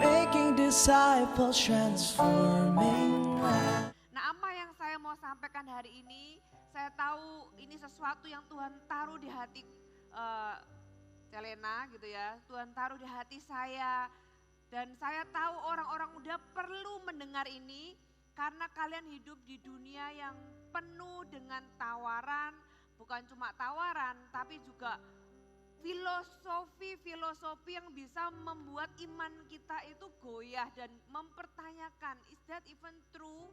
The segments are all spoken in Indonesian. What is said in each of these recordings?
making disciples, transforming lives. Nah, apa yang saya mau sampaikan hari ini, saya tahu ini sesuatu yang Tuhan taruh di hati Celena gitu ya. Tuhan taruh di hati saya dan saya tahu orang-orang muda perlu mendengar ini karena kalian hidup di dunia yang penuh dengan tawaran, bukan cuma tawaran tapi juga filosofi yang bisa membuat iman kita itu goyah dan mempertanyakan, is that even true?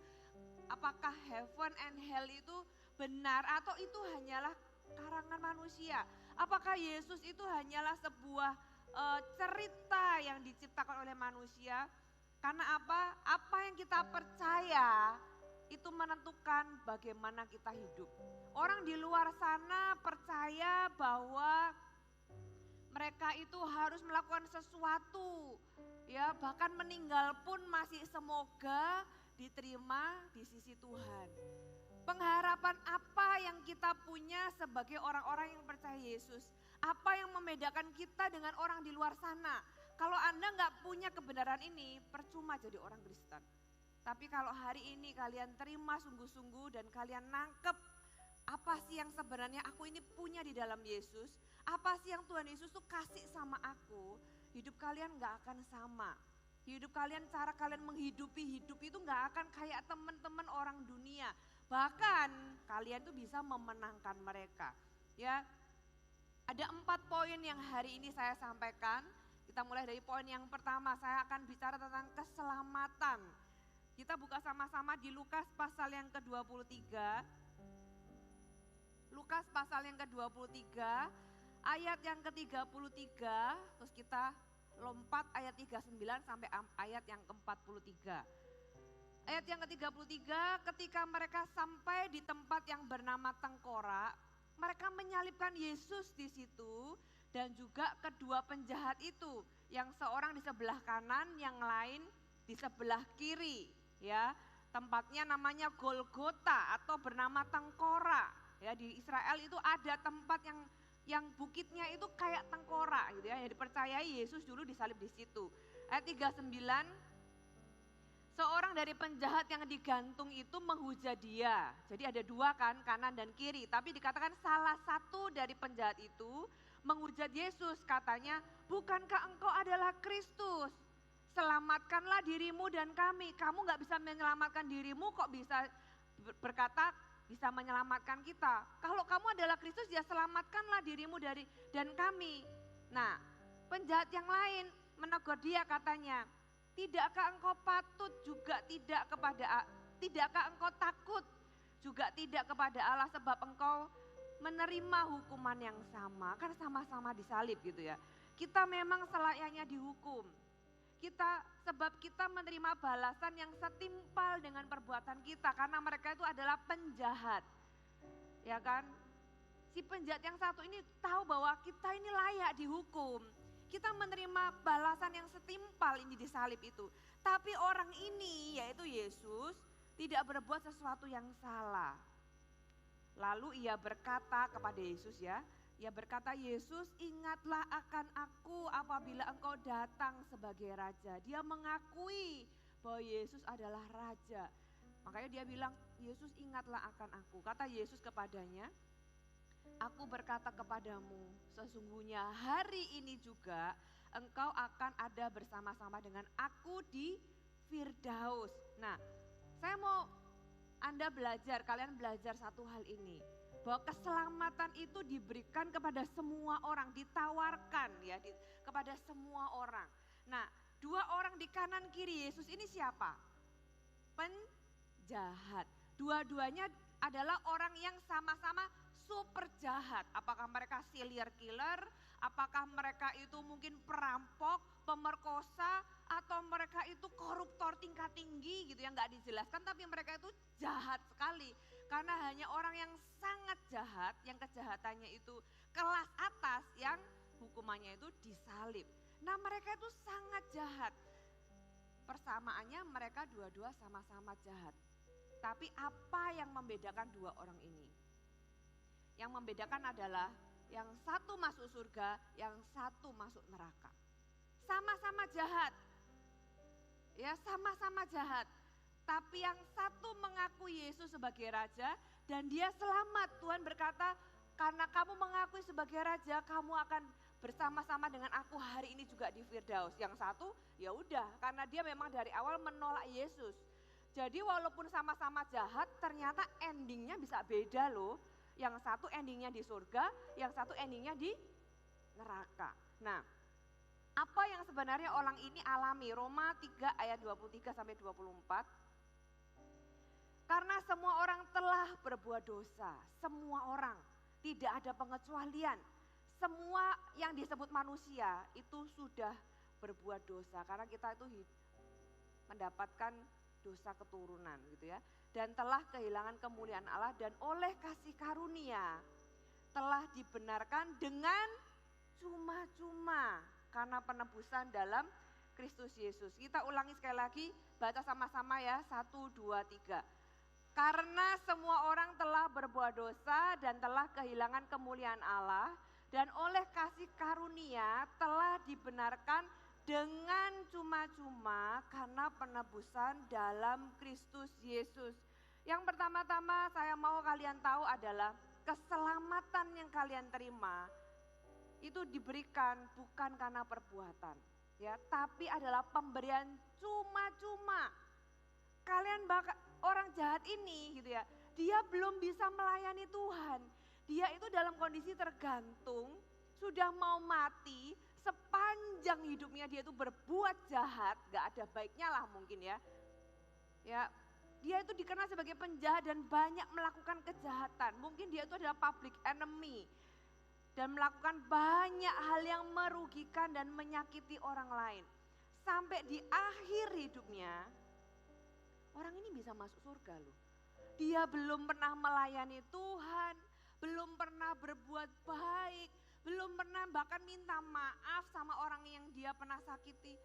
Apakah heaven and hell itu benar atau itu hanyalah karangan manusia? Apakah Yesus itu hanyalah sebuah cerita yang diciptakan oleh manusia? Karena apa? Apa yang kita percaya itu menentukan bagaimana kita hidup. Orang di luar sana percaya bahwa mereka itu harus melakukan sesuatu, ya bahkan meninggal pun masih semoga diterima di sisi Tuhan. Pengharapan apa yang kita punya sebagai orang-orang yang percaya Yesus? Apa yang membedakan kita dengan orang di luar sana? Kalau Anda nggak punya kebenaran ini, percuma jadi orang Kristen. Tapi kalau hari ini kalian terima sungguh-sungguh dan kalian nangkep apa sih yang sebenarnya aku ini punya di dalam Yesus, apa sih yang Tuhan Yesus tuh kasih sama aku, hidup kalian gak akan sama. Hidup kalian, cara kalian menghidupi hidup itu gak akan kayak teman-teman orang dunia. Bahkan kalian tuh bisa memenangkan mereka. Ya, ada 4 poin yang hari ini saya sampaikan. Kita mulai dari poin yang pertama, saya akan bicara tentang keselamatan. Kita buka sama-sama di Lukas pasal yang ke-23. Lukas pasal yang ke-23, ayat yang ke-33, terus kita lompat ayat 39 sampai ayat yang ke-43. Ayat yang ke-33, ketika mereka sampai di tempat yang bernama Tengkorak, mereka menyalibkan Yesus di situ dan juga kedua penjahat itu, yang seorang di sebelah kanan, yang lain di sebelah kiri, ya. Tempatnya namanya Golgota atau bernama Tengkorak. Ya, di Israel itu ada tempat yang bukitnya itu kayak tengkorak gitu ya. Yang dipercayai Yesus dulu disalib di situ. Ayat 39, seorang dari penjahat yang digantung itu menghujat dia. Jadi ada 2 kan, kanan dan kiri. Tapi dikatakan salah satu dari penjahat itu menghujat Yesus, katanya, bukankah engkau adalah Kristus? Selamatkanlah dirimu dan kami. Kamu gak bisa menyelamatkan dirimu, kok bisa berkata bisa menyelamatkan kita. Kalau kamu adalah Kristus, ya selamatkanlah dirimu dan kami. Nah, penjahat yang lain menegur dia, katanya, tidakkah engkau patut juga tidakkah engkau takut juga tidak kepada Allah, sebab engkau menerima hukuman yang sama. Kan sama-sama disalib gitu ya. Kita memang selayaknya dihukum. Sebab kita menerima balasan yang setimpal dengan perbuatan kita, karena mereka itu adalah penjahat. Ya kan? Si penjahat yang satu ini tahu bahwa kita ini layak dihukum. Kita menerima balasan yang setimpal ini disalib itu. Tapi orang ini, yaitu Yesus, tidak berbuat sesuatu yang salah. Lalu ia berkata kepada Yesus, ya, ia berkata, Yesus, ingatlah akan aku apabila engkau datang sebagai raja. Dia mengakui bahwa Yesus adalah raja. Makanya dia bilang, Yesus, ingatlah akan aku. Kata Yesus kepadanya, aku berkata kepadamu, sesungguhnya hari ini juga engkau akan ada bersama-sama dengan aku di Firdaus. Nah, saya mau Anda belajar, kalian belajar satu hal ini. Bahwa keselamatan itu diberikan kepada semua orang, ditawarkan ya kepada semua orang. Nah, 2 orang di kanan kiri Yesus ini siapa? Penjahat. Dua-duanya adalah orang yang sama-sama super jahat. Apakah mereka serial killer, apakah mereka itu mungkin perampok, pemerkosa, atau mereka itu koruptor tingkat tinggi gitu ya, nggak dijelaskan, tapi mereka itu jahat sekali. Karena hanya orang yang sangat jahat, yang kejahatannya itu kelas atas, yang hukumannya itu disalib. Nah, mereka itu sangat jahat. Persamaannya mereka dua-dua sama-sama jahat. Tapi apa yang membedakan 2 orang ini? Yang membedakan adalah yang satu masuk surga, yang satu masuk neraka. Sama-sama jahat, ya sama-sama jahat. Tapi yang satu mengakui Yesus sebagai raja dan dia selamat. Tuhan berkata, karena kamu mengakui sebagai raja, kamu akan bersama-sama dengan aku hari ini juga di Firdaus. Yang satu ya udah, karena dia memang dari awal menolak Yesus. Jadi walaupun sama-sama jahat, ternyata endingnya bisa beda loh. Yang satu endingnya di surga, yang satu endingnya di neraka. Nah, apa yang sebenarnya orang ini alami? Roma 3 ayat 23 sampai 24. Karena semua orang telah berbuat dosa, semua orang, tidak ada pengecualian. Semua yang disebut manusia itu sudah berbuat dosa karena kita itu mendapatkan dosa keturunan gitu ya. Dan telah kehilangan kemuliaan Allah dan oleh kasih karunia telah dibenarkan dengan cuma-cuma karena penebusan dalam Kristus Yesus. Kita ulangi sekali lagi, baca sama-sama ya, 1, 2, 3. Karena semua orang telah berbuat dosa dan telah kehilangan kemuliaan Allah dan oleh kasih karunia telah dibenarkan dengan cuma-cuma karena penebusan dalam Kristus Yesus. Yang pertama-tama saya mau kalian tahu adalah keselamatan yang kalian terima itu diberikan bukan karena perbuatan, ya, tapi adalah pemberian cuma-cuma. Kalian orang jahat ini gitu ya, dia belum bisa melayani Tuhan. Dia itu dalam kondisi tergantung, sudah mau mati, sepanjang hidupnya dia itu berbuat jahat, gak ada baiknya lah mungkin ya. Ya, dia itu dikenal sebagai penjahat dan banyak melakukan kejahatan. Mungkin dia itu adalah public enemy dan melakukan banyak hal yang merugikan dan menyakiti orang lain. Sampai di akhir hidupnya, orang ini bisa masuk surga loh. Dia belum pernah melayani Tuhan, belum pernah berbuat baik, belum pernah bahkan minta maaf sama orang yang dia pernah sakiti.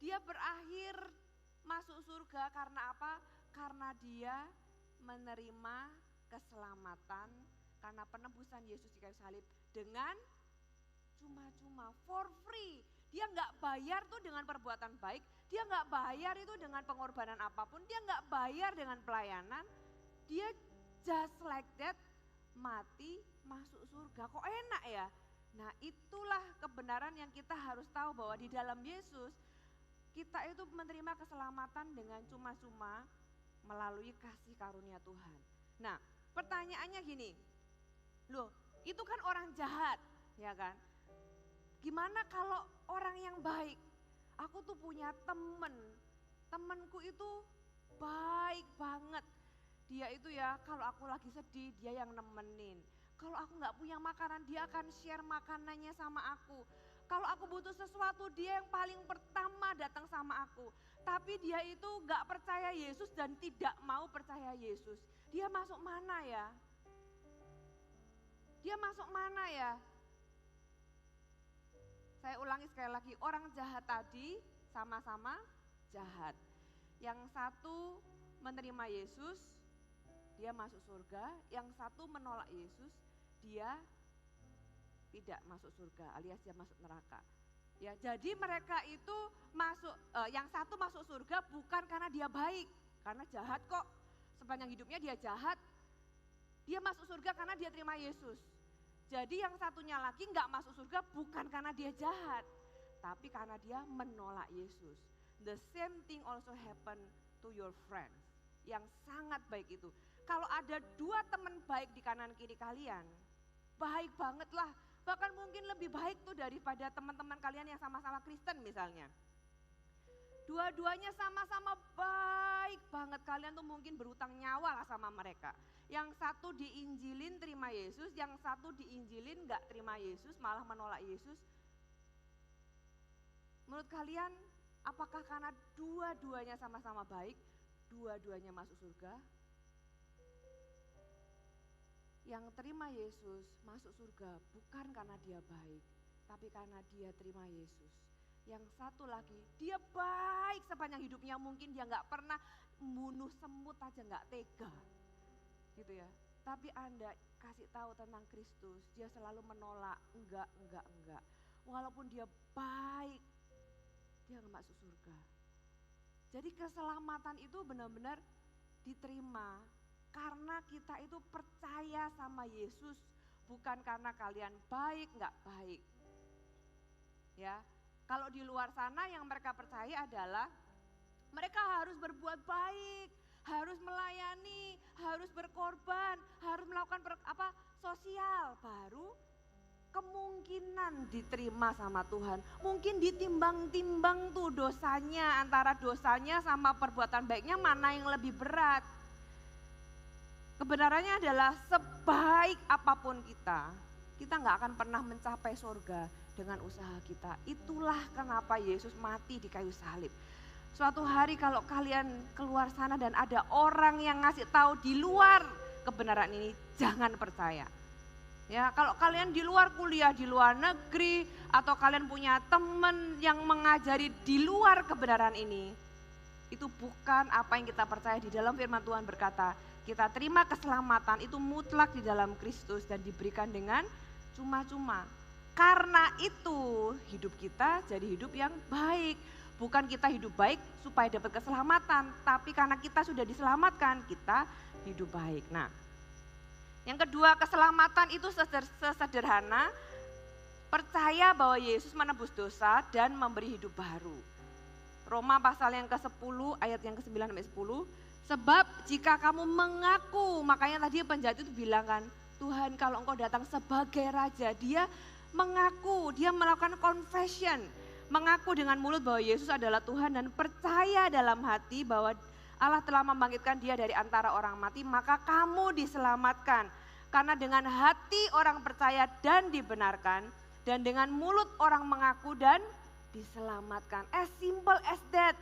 Dia berakhir masuk surga karena apa? Karena dia menerima keselamatan karena penebusan Yesus di kayu salib dengan cuma-cuma, for free. Dia nggak bayar tuh dengan perbuatan baik, dia nggak bayar itu dengan pengorbanan apapun, dia nggak bayar dengan pelayanan. Dia just like that, mati masuk surga. Kok enak ya? Nah itulah kebenaran yang kita harus tahu bahwa di dalam Yesus kita itu menerima keselamatan dengan cuma-cuma melalui kasih karunia Tuhan. Nah pertanyaannya gini, loh itu kan orang jahat ya kan? Gimana kalau orang yang baik? Aku tuh punya temenku itu baik banget. Dia itu ya kalau aku lagi sedih dia yang nemenin. Kalau aku gak punya makanan dia akan share makanannya sama aku. Kalau aku butuh sesuatu dia yang paling pertama datang sama aku. Tapi dia itu gak percaya Yesus dan tidak mau percaya Yesus. Dia masuk mana ya? Dia masuk mana ya? Saya ulangi sekali lagi, orang jahat tadi sama-sama jahat. Yang satu menerima Yesus, dia masuk surga. Yang satu menolak Yesus, dia tidak masuk surga alias dia masuk neraka. Ya, jadi mereka itu masuk, yang satu masuk surga bukan karena dia baik, karena jahat kok. Sepanjang hidupnya dia jahat. Dia masuk surga karena dia terima Yesus. Jadi yang satunya lagi nggak masuk surga bukan karena dia jahat, tapi karena dia menolak Yesus. The same thing also happen to your friends yang sangat baik itu. Kalau ada dua teman baik di kanan kiri kalian, baik banget lah. Bahkan mungkin lebih baik tuh daripada teman-teman kalian yang sama-sama Kristen misalnya. Dua-duanya sama-sama baik banget, kalian tuh mungkin berutang nyawa lah sama mereka. Yang satu diinjilin terima Yesus, yang satu diinjilin gak terima Yesus, malah menolak Yesus. Menurut kalian apakah karena dua-duanya sama-sama baik, dua-duanya masuk surga? Yang terima Yesus masuk surga bukan karena dia baik, tapi karena dia terima Yesus. Yang satu lagi, dia baik sepanjang hidupnya, mungkin dia gak pernah membunuh semut aja gak tega. Gitu ya. Tapi Anda kasih tahu tentang Kristus, dia selalu menolak, enggak. Walaupun dia baik, dia gak masuk surga. Jadi keselamatan itu benar-benar diterima karena kita itu percaya sama Yesus, bukan karena kalian baik nggak baik. Ya, kalau di luar sana yang mereka percaya adalah mereka harus berbuat baik, harus melayani, harus berkorban, harus melakukan sosial, baru kemungkinan diterima sama Tuhan. Mungkin ditimbang-timbang tuh dosanya, antara dosanya sama perbuatan baiknya mana yang lebih berat. Kebenarannya adalah sebaik apapun kita nggak akan pernah mencapai surga dengan usaha kita. Itulah kenapa Yesus mati di kayu salib. Suatu hari kalau kalian keluar sana dan ada orang yang ngasih tahu di luar kebenaran ini, jangan percaya. Ya, kalau kalian di luar kuliah di luar negeri atau kalian punya teman yang mengajari di luar kebenaran ini, itu bukan apa yang kita percaya. Di dalam firman Tuhan berkata, kita terima keselamatan itu mutlak di dalam Kristus dan diberikan dengan cuma-cuma. Karena itu hidup kita jadi hidup yang baik. Bukan kita hidup baik supaya dapat keselamatan, tapi karena kita sudah diselamatkan, kita hidup baik. Nah, yang kedua, keselamatan itu sesederhana percaya bahwa Yesus menebus dosa dan memberi hidup baru. Roma pasal yang ke-10 ayat yang ke-9 sampai 10. Sebab jika kamu mengaku, makanya tadi penjahat itu bilang kan, Tuhan kalau engkau datang sebagai raja, dia mengaku, dia melakukan confession, mengaku dengan mulut bahwa Yesus adalah Tuhan dan percaya dalam hati bahwa Allah telah membangkitkan dia dari antara orang mati, maka kamu diselamatkan. Karena dengan hati orang percaya dan dibenarkan, dan dengan mulut orang mengaku dan diselamatkan. As simple as that.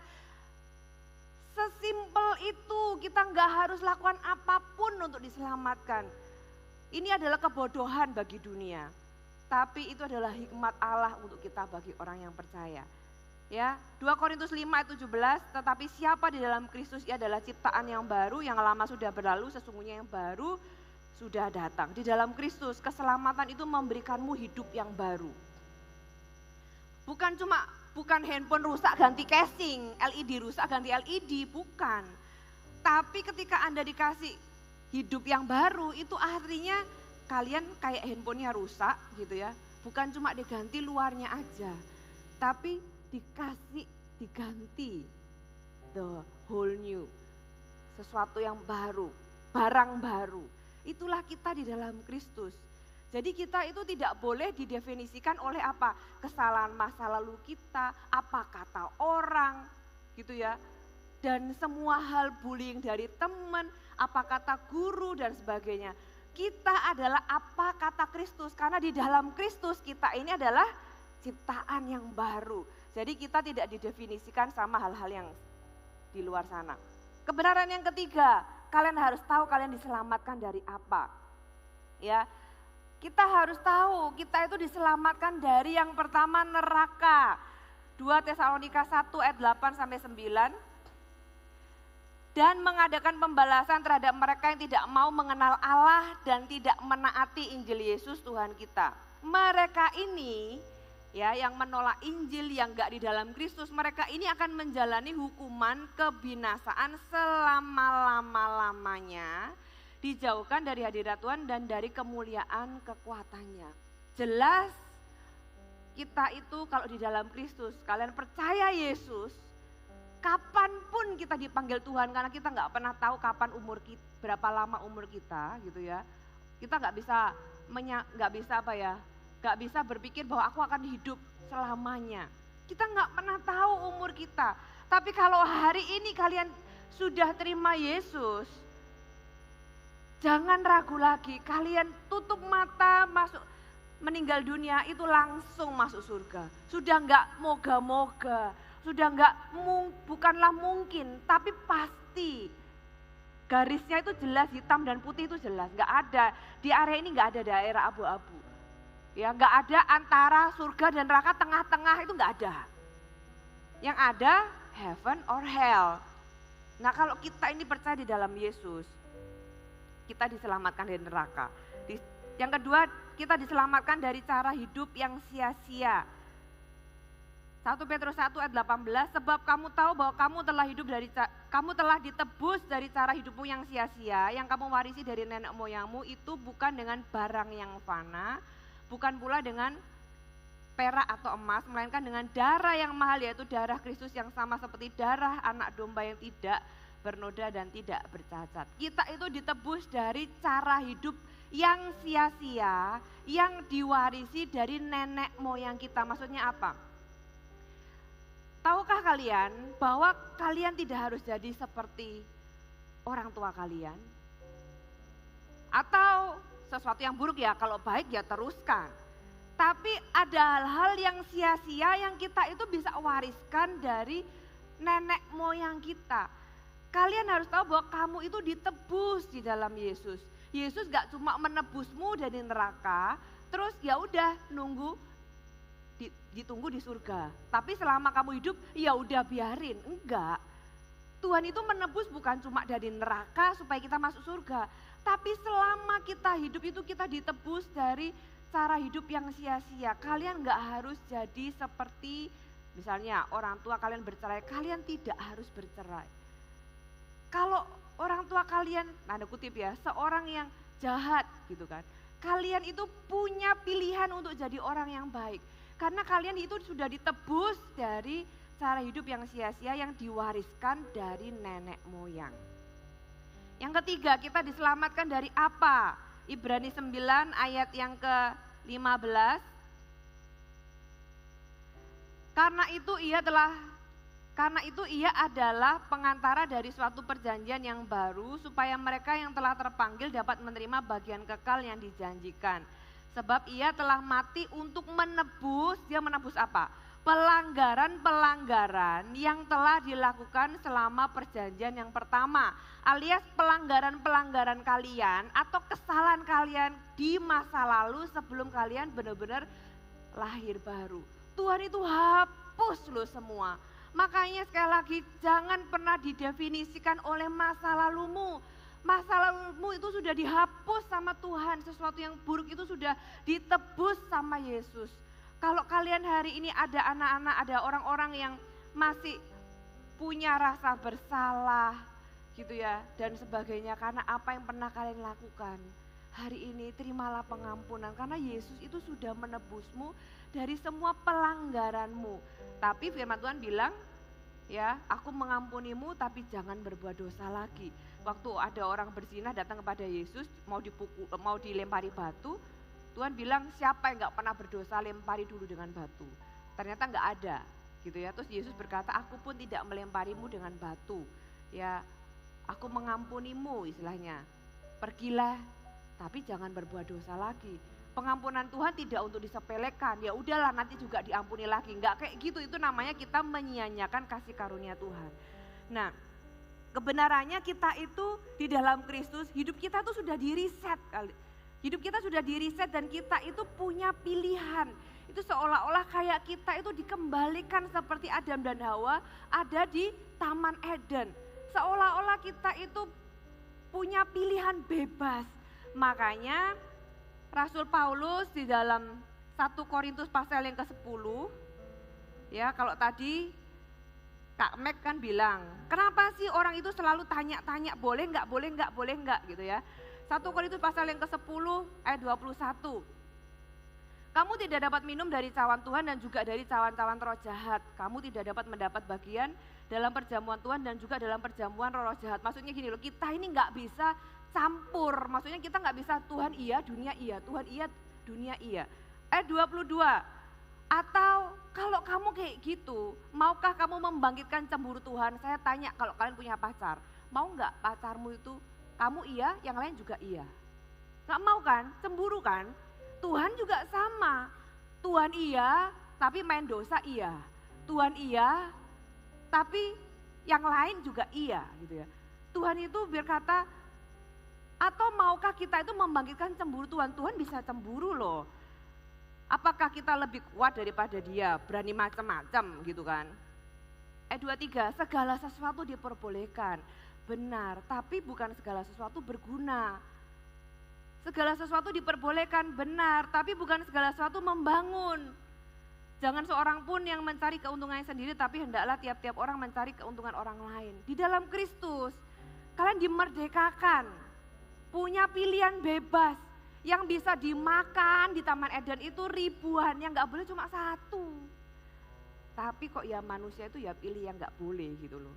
Sesimpel itu, kita nggak harus lakukan apapun untuk diselamatkan. Ini adalah kebodohan bagi dunia. Tapi itu adalah hikmat Allah untuk kita bagi orang yang percaya. Ya, 2 Korintus 5 ayat 17, tetapi siapa di dalam Kristus ia adalah ciptaan yang baru, yang lama sudah berlalu, sesungguhnya yang baru sudah datang. Di dalam Kristus, keselamatan itu memberikanmu hidup yang baru. Bukan handphone rusak ganti casing, LED rusak ganti LED, bukan. Tapi ketika Anda dikasih hidup yang baru, itu artinya kalian kayak handphonenya rusak gitu ya. Bukan cuma diganti luarnya aja, tapi diganti the whole new, sesuatu yang baru, barang baru. Itulah kita di dalam Kristus. Jadi kita itu tidak boleh didefinisikan oleh apa? Kesalahan masa lalu kita, apa kata orang gitu ya. Dan semua hal bullying dari teman, apa kata guru dan sebagainya. Kita adalah apa kata Kristus, karena di dalam Kristus kita ini adalah ciptaan yang baru. Jadi kita tidak didefinisikan sama hal-hal yang di luar sana. Kebenaran yang ketiga, kalian harus tahu kalian diselamatkan dari apa. Ya, kita harus tahu kita itu diselamatkan dari yang pertama neraka. 2 Tesalonika 1 ayat 8 sampai 9. Dan mengadakan pembalasan terhadap mereka yang tidak mau mengenal Allah dan tidak menaati Injil Yesus Tuhan kita. Mereka ini ya yang menolak Injil, yang enggak di dalam Kristus, mereka ini akan menjalani hukuman kebinasaan selama-lama-lamanya, dijauhkan dari hadirat Tuhan dan dari kemuliaan kekuatannya. Jelas kita itu kalau di dalam Kristus, kalian percaya Yesus, kapanpun kita dipanggil Tuhan, karena kita nggak pernah tahu kapan umur kita, berapa lama umur kita gitu ya. Kita nggak bisa berpikir bahwa aku akan hidup selamanya. Kita nggak pernah tahu umur kita. Tapi kalau hari ini kalian sudah terima Yesus, jangan ragu lagi. Kalian tutup mata masuk meninggal dunia itu langsung masuk surga. Sudah nggak moga-moga, sudah nggak bukanlah mungkin, tapi pasti. Garisnya itu jelas, hitam dan putih itu jelas. Nggak ada di area ini, nggak ada daerah abu-abu. Ya, nggak ada antara surga dan neraka, tengah-tengah itu nggak ada. Yang ada heaven or hell. Nah, kalau kita ini percaya di dalam Yesus, kita diselamatkan dari neraka. Yang kedua, kita diselamatkan dari cara hidup yang sia-sia. 1 Petrus 1 ayat 18, sebab kamu tahu bahwa kamu telah ditebus dari cara hidupmu yang sia-sia, yang kamu warisi dari nenek moyangmu itu bukan dengan barang yang fana, bukan pula dengan perak atau emas, melainkan dengan darah yang mahal, yaitu darah Kristus yang sama seperti darah anak domba yang tidak bernoda dan tidak bercacat. Kita itu ditebus dari cara hidup yang sia-sia, yang diwarisi dari nenek moyang kita. Maksudnya apa? Tahukah kalian bahwa kalian tidak harus jadi seperti orang tua kalian? Atau sesuatu yang buruk ya, kalau baik ya teruskan. Tapi ada hal-hal yang sia-sia yang kita itu bisa wariskan dari nenek moyang kita. Kalian harus tahu bahwa kamu itu ditebus di dalam Yesus. Yesus gak cuma menebusmu dari neraka, terus ya udah ditunggu di surga. Tapi selama kamu hidup ya udah biarin, enggak. Tuhan itu menebus bukan cuma dari neraka supaya kita masuk surga, tapi selama kita hidup itu kita ditebus dari cara hidup yang sia-sia. Kalian enggak harus jadi seperti misalnya orang tua kalian bercerai, kalian tidak harus bercerai. Kalau orang tua kalian, tanda kutip ya, seorang yang jahat gitu kan, kalian itu punya pilihan untuk jadi orang yang baik. Karena kalian itu sudah ditebus dari cara hidup yang sia-sia yang diwariskan dari nenek moyang. Yang ketiga, kita diselamatkan dari apa? Ibrani 9 ayat yang ke-15. Karena itu ia adalah pengantara dari suatu perjanjian yang baru supaya mereka yang telah terpanggil dapat menerima bagian kekal yang dijanjikan. Sebab ia telah mati untuk menebus, dia menebus apa? Pelanggaran-pelanggaran yang telah dilakukan selama perjanjian yang pertama. Alias pelanggaran-pelanggaran kalian atau kesalahan kalian di masa lalu sebelum kalian benar-benar lahir baru. Tuhan itu hapus loh semua. Makanya sekali lagi jangan pernah didefinisikan oleh masa lalumu. Masa lalumu itu sudah dihapus sama Tuhan, sesuatu yang buruk itu sudah ditebus sama Yesus. Kalau kalian hari ini ada anak-anak, ada orang-orang yang masih punya rasa bersalah gitu ya dan sebagainya karena apa yang pernah kalian lakukan. Hari ini terimalah pengampunan karena Yesus itu sudah menebusmu dari semua pelanggaranmu. Tapi firman Tuhan bilang, ya, aku mengampunimu tapi jangan berbuat dosa lagi. Waktu ada orang berzina datang kepada Yesus mau dilempari batu, Tuhan bilang siapa yang nggak pernah berdosa lempari dulu dengan batu. Ternyata nggak ada, gitu ya. Terus Yesus berkata, aku pun tidak melemparimu dengan batu, ya, aku mengampunimu istilahnya. Pergilah, tapi jangan berbuat dosa lagi. Pengampunan Tuhan tidak untuk disepelekan, ya udahlah nanti juga diampuni lagi. Enggak kayak gitu, itu namanya kita menyia-nyiakan kasih karunia Tuhan. Nah, kebenarannya kita itu di dalam Kristus, hidup kita tuh sudah di-reset kali. Hidup kita sudah di-reset dan kita itu punya pilihan. Itu seolah-olah kayak kita itu dikembalikan seperti Adam dan Hawa ada di Taman Eden. Seolah-olah kita itu punya pilihan bebas. Makanya Rasul Paulus di dalam 1 Korintus pasal yang ke-10, ya kalau tadi Kak Mek kan bilang, kenapa sih orang itu selalu tanya-tanya boleh enggak gitu ya. 1 Korintus pasal yang ke-10 ayat 21. Kamu tidak dapat minum dari cawan Tuhan dan juga dari cawan-cawan roh jahat. Kamu tidak dapat mendapat bagian dalam perjamuan Tuhan dan juga dalam perjamuan roh jahat. Maksudnya gini loh, kita ini enggak bisa campur, maksudnya kita nggak bisa Tuhan iya, dunia iya, Tuhan iya, dunia iya. 22, atau kalau kamu kayak gitu, maukah kamu membangkitkan cemburu Tuhan? Saya tanya kalau kalian punya pacar, mau nggak pacarmu itu kamu iya, yang lain juga iya? Nggak mau kan, cemburu kan? Tuhan juga sama, Tuhan iya, tapi main dosa iya. Tuhan iya, tapi yang lain juga iya gitu ya. Tuhan itu berkata, atau maukah kita itu membangkitkan cemburu Tuhan? Tuhan bisa cemburu loh. Apakah kita lebih kuat daripada dia, berani macam-macam gitu kan? 23, segala sesuatu diperbolehkan. Benar, tapi bukan segala sesuatu berguna. Segala sesuatu diperbolehkan, benar, tapi bukan segala sesuatu membangun. Jangan seorang pun yang mencari keuntungannya sendiri, tapi hendaklah tiap-tiap orang mencari keuntungan orang lain. Di dalam Kristus, kalian dimerdekakan, punya pilihan bebas, yang bisa dimakan di Taman Eden itu ribuan, yang gak boleh cuma satu. Tapi kok ya manusia itu ya pilih yang gak boleh gitu loh.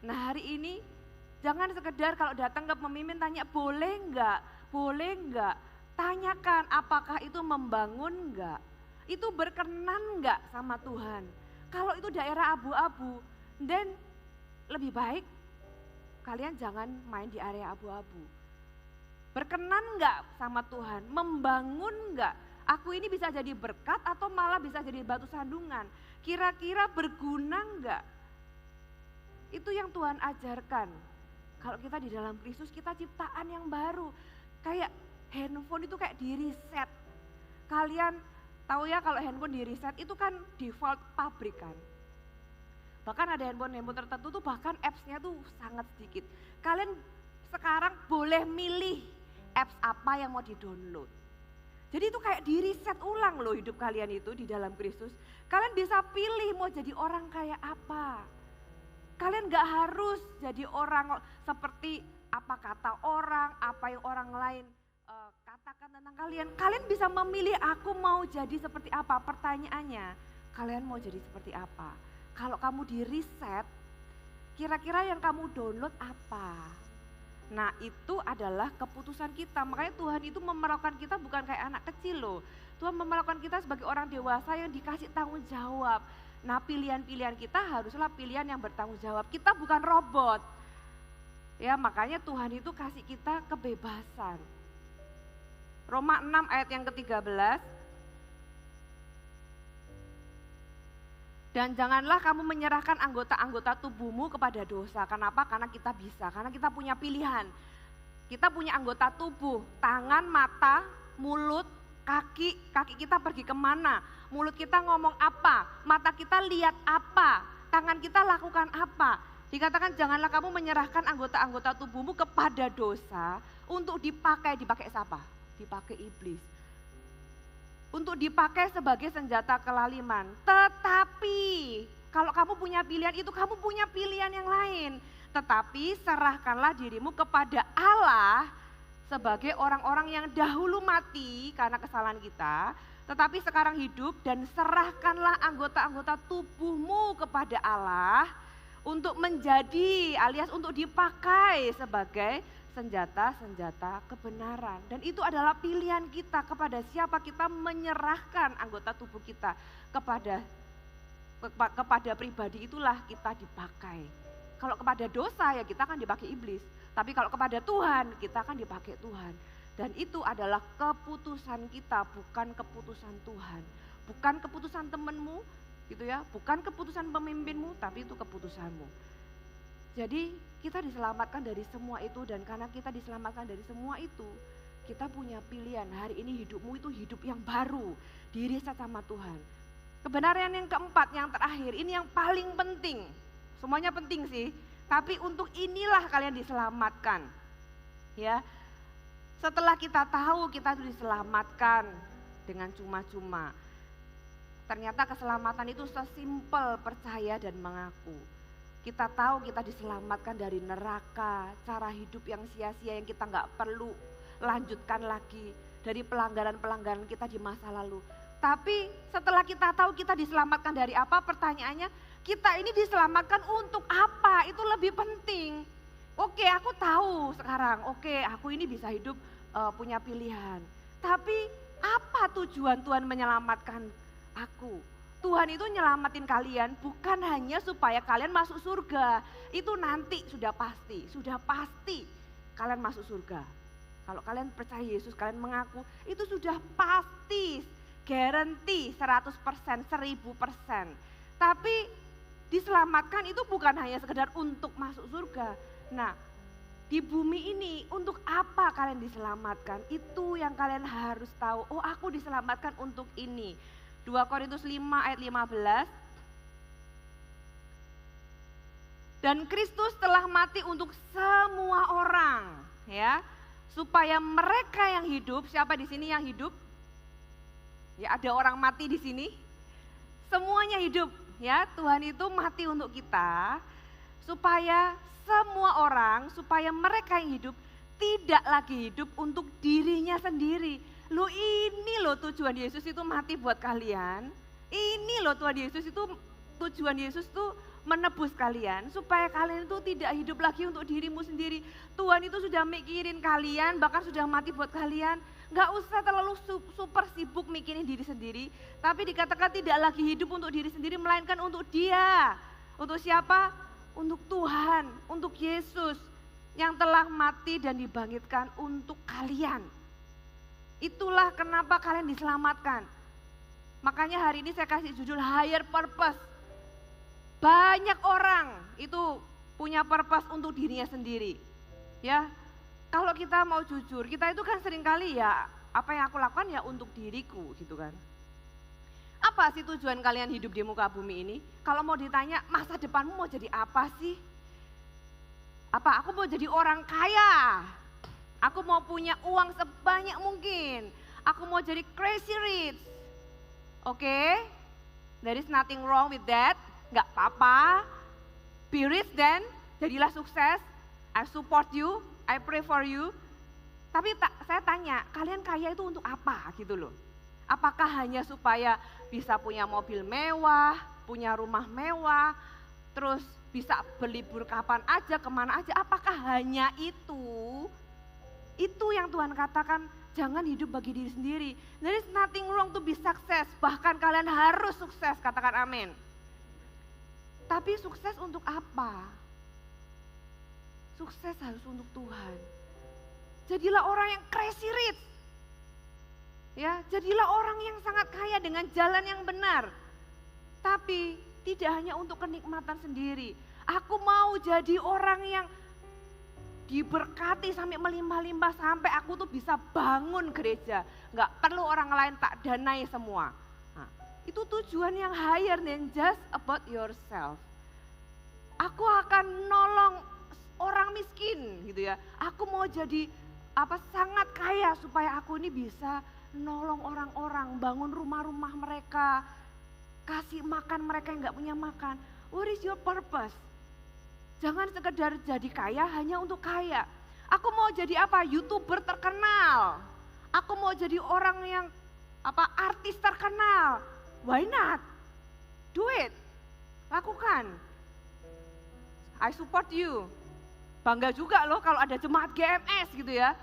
Nah hari ini jangan sekedar kalau datang ke pemimpin tanya boleh enggak, boleh enggak. Tanyakan apakah itu membangun enggak, itu berkenan enggak sama Tuhan. Kalau itu daerah abu-abu, dan lebih baik kalian jangan main di area abu-abu. Berkenan enggak sama Tuhan, membangun enggak. Aku ini bisa jadi berkat atau malah bisa jadi batu sandungan. Kira-kira berguna enggak? Itu yang Tuhan ajarkan. Kalau kita di dalam Kristus kita ciptaan yang baru. Kayak handphone itu kayak di reset. Kalian tahu ya kalau handphone di reset itu kan default pabrik kan. Bahkan ada handphone tertentu tuh bahkan apps-nya tuh sangat sedikit. Kalian sekarang boleh milih apps apa yang mau di-download. Jadi itu kayak di reset ulang loh hidup kalian itu di dalam Kristus. Kalian bisa pilih mau jadi orang kayak apa. Kalian gak harus jadi orang seperti apa kata orang, apa yang orang lain katakan tentang kalian. Kalian bisa memilih aku mau jadi seperti apa. Pertanyaannya, kalian mau jadi seperti apa? Kalau kamu di reset, kira-kira yang kamu download apa? Nah itu adalah keputusan kita. Makanya Tuhan itu memerlukan kita bukan kayak anak kecil loh. Tuhan memerlukan kita sebagai orang dewasa yang dikasih tanggung jawab. Nah pilihan-pilihan kita haruslah pilihan yang bertanggung jawab. Kita bukan robot. Ya makanya Tuhan itu kasih kita kebebasan. Roma 6 ayat yang ke-13. Dan janganlah kamu menyerahkan anggota-anggota tubuhmu kepada dosa. Kenapa? Karena kita bisa, karena kita punya pilihan. Kita punya anggota tubuh, tangan, mata, mulut, kaki kita pergi kemana, mulut kita ngomong apa, mata kita lihat apa, tangan kita lakukan apa. Dikatakan janganlah kamu menyerahkan anggota-anggota tubuhmu kepada dosa untuk dipakai siapa? Dipakai iblis. Untuk dipakai sebagai senjata kelaliman. Tetapi kalau kamu punya pilihan itu, kamu punya pilihan yang lain. Tetapi serahkanlah dirimu kepada Allah sebagai orang-orang yang dahulu mati karena kesalahan kita, tetapi sekarang hidup, dan serahkanlah anggota-anggota tubuhmu kepada Allah untuk menjadi alias untuk dipakai sebagai senjata-senjata kebenaran. Dan itu adalah pilihan kita kepada siapa kita menyerahkan anggota tubuh kita. Kepada pribadi itulah kita dipakai. Kalau kepada dosa ya kita akan dipakai iblis. Tapi kalau kepada Tuhan kita akan dipakai Tuhan. Dan itu adalah keputusan kita, bukan keputusan Tuhan. Bukan keputusan temanmu gitu ya, bukan keputusan pemimpinmu, tapi itu keputusanmu. Jadi kita diselamatkan dari semua itu, dan karena kita diselamatkan dari semua itu, kita punya pilihan. Hari ini hidupmu itu hidup yang baru, diriset sama Tuhan. Kebenaran yang keempat, yang terakhir, ini yang paling penting. Semuanya penting sih, tapi untuk inilah kalian diselamatkan. Ya, setelah kita tahu kita itu diselamatkan dengan cuma-cuma. Ternyata keselamatan itu sesimpel percaya dan mengaku. Kita tahu kita diselamatkan dari neraka, cara hidup yang sia-sia yang kita nggak perlu lanjutkan lagi, dari pelanggaran-pelanggaran kita di masa lalu. Tapi setelah kita tahu kita diselamatkan dari apa, pertanyaannya kita ini diselamatkan untuk apa? Itu lebih penting. Oke, aku tahu sekarang, oke aku ini bisa hidup punya pilihan. Tapi apa tujuan Tuhan menyelamatkan aku? Tuhan itu nyelamatin kalian bukan hanya supaya kalian masuk surga. Itu nanti sudah pasti kalian masuk surga. Kalau kalian percaya Yesus, kalian mengaku, itu sudah pasti, guarantee 100%, 1000%. Tapi diselamatkan itu bukan hanya sekedar untuk masuk surga. Nah, di bumi ini untuk apa kalian diselamatkan? Itu yang kalian harus tahu. Oh, aku diselamatkan untuk ini. 2 Korintus 5 ayat 15. Dan Kristus telah mati untuk semua orang, ya, supaya mereka yang hidup, siapa di sini yang hidup? Ya, ada orang mati di sini. semuanya hidup ya. Tuhan itu mati untuk kita supaya semua orang, supaya mereka yang hidup tidak lagi hidup untuk dirinya sendiri. Loh ini loh tujuan Yesus itu mati buat kalian. Ini loh tujuan Yesus itu menebus kalian supaya kalian itu tidak hidup lagi untuk dirimu sendiri. Tuhan itu sudah mikirin kalian, bahkan sudah mati buat kalian. Gak usah terlalu super sibuk mikirin diri sendiri, tapi dikatakan tidak lagi hidup untuk diri sendiri, melainkan untuk Dia. Untuk siapa? Untuk Tuhan, untuk Yesus yang telah mati dan dibangkitkan untuk kalian. Itulah kenapa kalian diselamatkan. Makanya hari ini saya kasih judul higher purpose. Banyak orang itu punya purpose untuk dirinya sendiri. Ya, kalau kita mau jujur, kita itu kan seringkali ya apa yang aku lakukan ya untuk diriku gitu kan. Apa sih tujuan kalian hidup di muka bumi ini? Kalau mau ditanya masa depanmu mau jadi apa sih? Apa aku mau jadi orang kaya? Aku mau punya uang sebanyak mungkin. Aku mau jadi crazy rich. Oke, there is nothing wrong with that. Gak apa-apa, be rich then, jadilah sukses, I support you, I pray for you. Tapi saya tanya, kalian kaya itu untuk apa gitu loh? Apakah hanya supaya bisa punya mobil mewah, punya rumah mewah, terus bisa berlibur kapan aja, kemana aja, apakah hanya itu? Itu yang Tuhan katakan, jangan hidup bagi diri sendiri. There is nothing wrong to be success, bahkan kalian harus sukses, katakan amin. Tapi sukses untuk apa? Sukses harus untuk Tuhan. Jadilah orang yang crazy rich. Ya, jadilah orang yang sangat kaya dengan jalan yang benar. Tapi tidak hanya untuk kenikmatan sendiri. Aku mau jadi orang yang diberkati sampai melimpah-limpah sampai aku tuh bisa bangun gereja. Enggak perlu orang lain tak danai semua. Itu tujuan yang higher than just about yourself. Aku akan nolong orang miskin gitu ya. Aku mau jadi sangat kaya supaya aku ini bisa nolong orang-orang, bangun rumah-rumah mereka, kasih makan mereka yang gak punya makan. What is your purpose? Jangan sekedar jadi kaya hanya untuk kaya. Aku mau jadi YouTuber terkenal. Aku mau jadi orang yang artis terkenal. Why not? Do it. Lakukan. I support you. Bangga juga loh kalau ada jemaat GMS gitu ya.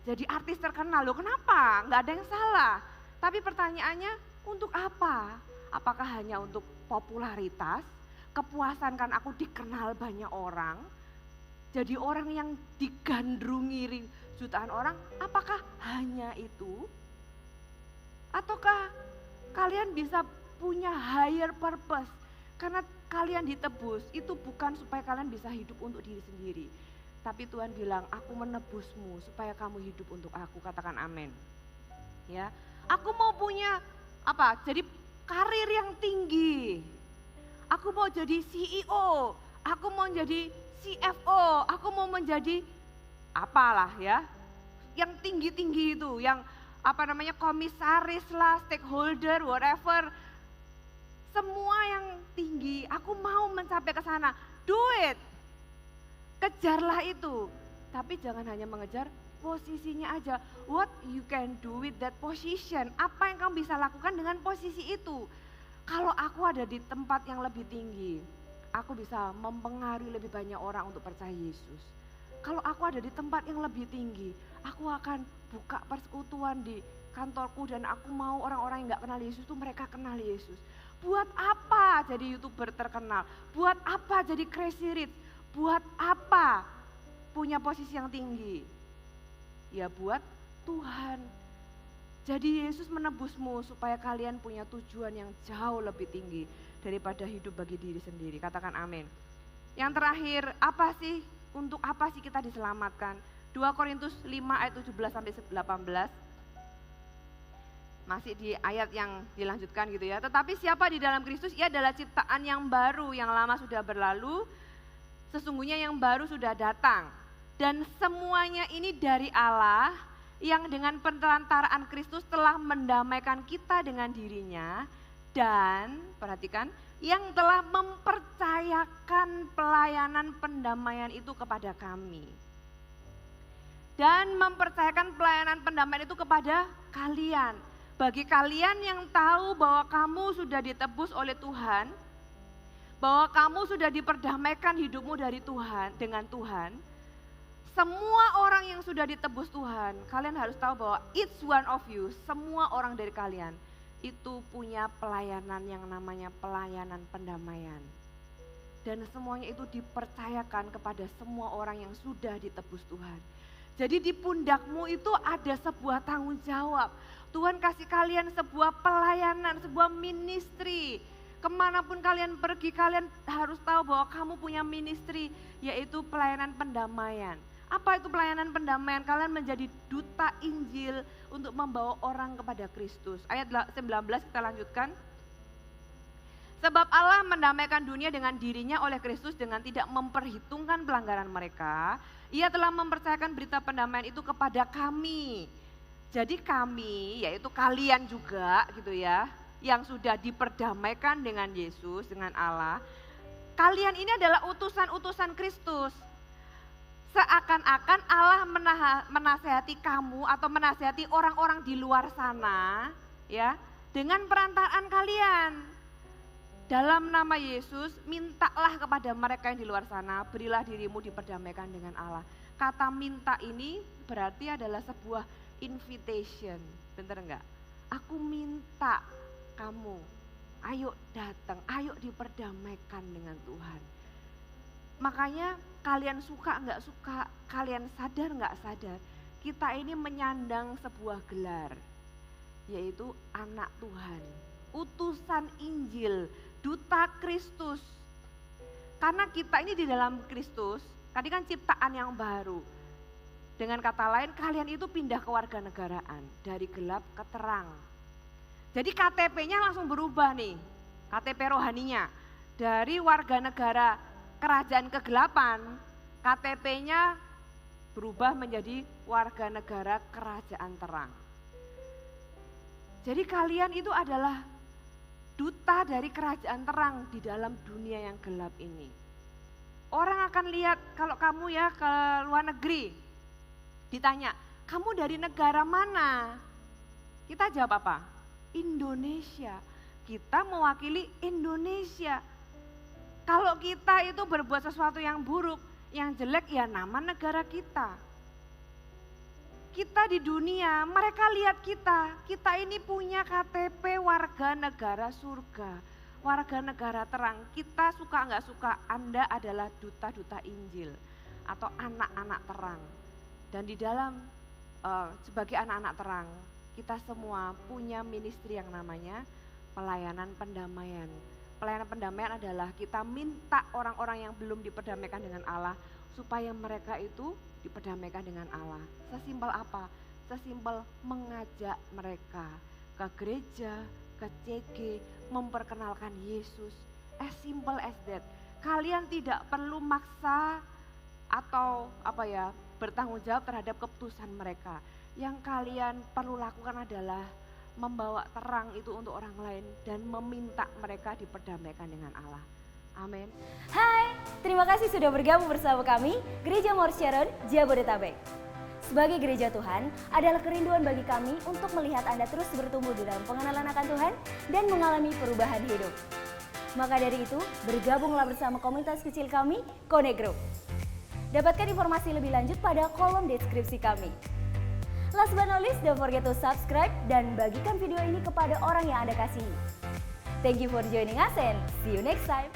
Jadi artis terkenal loh, kenapa? Nggak ada yang salah. Tapi pertanyaannya untuk apa? Apakah hanya untuk popularitas? Kepuasan kan aku dikenal banyak orang. Jadi orang yang digandrungi jutaan orang, apakah hanya itu? Ataukah kalian bisa punya higher purpose? Karena kalian ditebus, itu bukan supaya kalian bisa hidup untuk diri sendiri. Tapi Tuhan bilang, aku menebusmu supaya kamu hidup untuk aku, katakan amin. Ya, aku mau punya jadi karir yang tinggi. Aku mau jadi CEO, aku mau jadi CFO, aku mau menjadi apalah ya. Yang tinggi-tinggi itu, yang komisaris lah, stakeholder, whatever. Semua yang tinggi, aku mau mencapai ke sana. Do it. Kejarlah itu. Tapi jangan hanya mengejar posisinya aja. What you can do with that position? Apa yang kamu bisa lakukan dengan posisi itu? Kalau aku ada di tempat yang lebih tinggi, aku bisa mempengaruhi lebih banyak orang untuk percaya Yesus. Kalau aku ada di tempat yang lebih tinggi, aku akan buka persekutuan di kantorku dan aku mau orang-orang yang gak kenal Yesus itu mereka kenal Yesus. Buat apa jadi YouTuber terkenal? Buat apa jadi crazy rich? Buat apa punya posisi yang tinggi? Ya buat Tuhan. Jadi Yesus menebusmu supaya kalian punya tujuan yang jauh lebih tinggi daripada hidup bagi diri sendiri. Katakan amin. Yang terakhir, untuk apa sih kita diselamatkan? 2 Korintus 5 ayat 17 sampai 18. Masih di ayat yang dilanjutkan gitu ya. Tetapi siapa di dalam Kristus, ia adalah ciptaan yang baru, yang lama sudah berlalu, sesungguhnya yang baru sudah datang. Dan semuanya ini dari Allah yang dengan perantaraan Kristus telah mendamaikan kita dengan dirinya Dan perhatikan, yang telah mempercayakan pelayanan pendamaian itu kepada kami. Dan mempercayakan pelayanan pendamaian itu kepada kalian. Bagi kalian yang tahu bahwa kamu sudah ditebus oleh Tuhan, bahwa kamu sudah diperdamaikan hidupmu dari Tuhan, dengan Tuhan, semua orang yang sudah ditebus Tuhan, kalian harus tahu bahwa each one of you, semua orang dari kalian, itu punya pelayanan yang namanya pelayanan pendamaian. Dan semuanya itu dipercayakan kepada semua orang yang sudah ditebus Tuhan. Jadi di pundakmu itu ada sebuah tanggung jawab. Tuhan kasih kalian sebuah pelayanan, sebuah ministry. Kemanapun kalian pergi, kalian harus tahu bahwa kamu punya ministry, yaitu pelayanan pendamaian. Apa itu pelayanan pendamaian? Kalian menjadi duta Injil untuk membawa orang kepada Kristus. Ayat 19 kita lanjutkan. Sebab Allah mendamaikan dunia dengan dirinya oleh Kristus dengan tidak memperhitungkan pelanggaran mereka. Ia telah mempercayakan berita pendamaian itu kepada kami. Jadi kami, yaitu kalian juga gitu ya, yang sudah diperdamaikan dengan Yesus, dengan Allah. Kalian ini adalah utusan-utusan Kristus. Seakan-akan Allah menasehati kamu atau menasehati orang-orang di luar sana ya dengan perantaraan kalian. Dalam nama Yesus, mintalah kepada mereka yang di luar sana, berilah dirimu diperdamaikan dengan Allah. Kata minta ini berarti adalah sebuah invitation, bener enggak? Aku minta kamu, ayo datang, ayo diperdamaikan dengan Tuhan. Makanya kalian suka nggak suka, kalian sadar nggak sadar, kita ini menyandang sebuah gelar, yaitu anak Tuhan, utusan Injil, duta Kristus. Karena kita ini di dalam Kristus, tadi kan ciptaan yang baru. Dengan kata lain, kalian itu pindah ke warganegaraan, dari gelap ke terang. Jadi KTP-nya langsung berubah nih, KTP rohaninya, dari warga negara kerajaan kegelapan, KTP-nya berubah menjadi warga negara kerajaan terang. Jadi kalian itu adalah duta dari kerajaan terang di dalam dunia yang gelap ini. Orang akan lihat kalau kamu ya ke luar negeri, ditanya, kamu dari negara mana? Kita jawab apa? Indonesia. Kita mewakili Indonesia. Kalau kita itu berbuat sesuatu yang buruk, yang jelek ya nama negara kita. Kita di dunia, mereka lihat kita ini punya KTP warga negara surga, warga negara terang. Kita suka nggak suka, Anda adalah duta-duta Injil atau anak-anak terang. Dan di dalam sebagai anak-anak terang, kita semua punya ministry yang namanya pelayanan pendamaian. Pelayanan pendamaian adalah kita minta orang-orang yang belum diperdamaikan dengan Allah supaya mereka itu diperdamaikan dengan Allah. Sesimpel apa? Sesimpel mengajak mereka ke gereja, ke CG, memperkenalkan Yesus. As simple as that. Kalian tidak perlu maksa atau bertanggung jawab terhadap keputusan mereka. Yang kalian perlu lakukan adalah membawa terang itu untuk orang lain dan meminta mereka diperdamaikan dengan Allah. Amin. Hai, terima kasih sudah bergabung bersama kami, Gereja More Sharon, Jabodetabek. Sebagai gereja Tuhan, adalah kerinduan bagi kami untuk melihat Anda terus bertumbuh di dalam pengenalan akan Tuhan dan mengalami perubahan hidup. Maka dari itu, bergabunglah bersama komunitas kecil kami, Connect Group. Dapatkan informasi lebih lanjut pada kolom deskripsi kami. Last but not least, don't forget to subscribe dan bagikan video ini kepada orang yang Anda kasihi. Thank you for joining us and see you next time.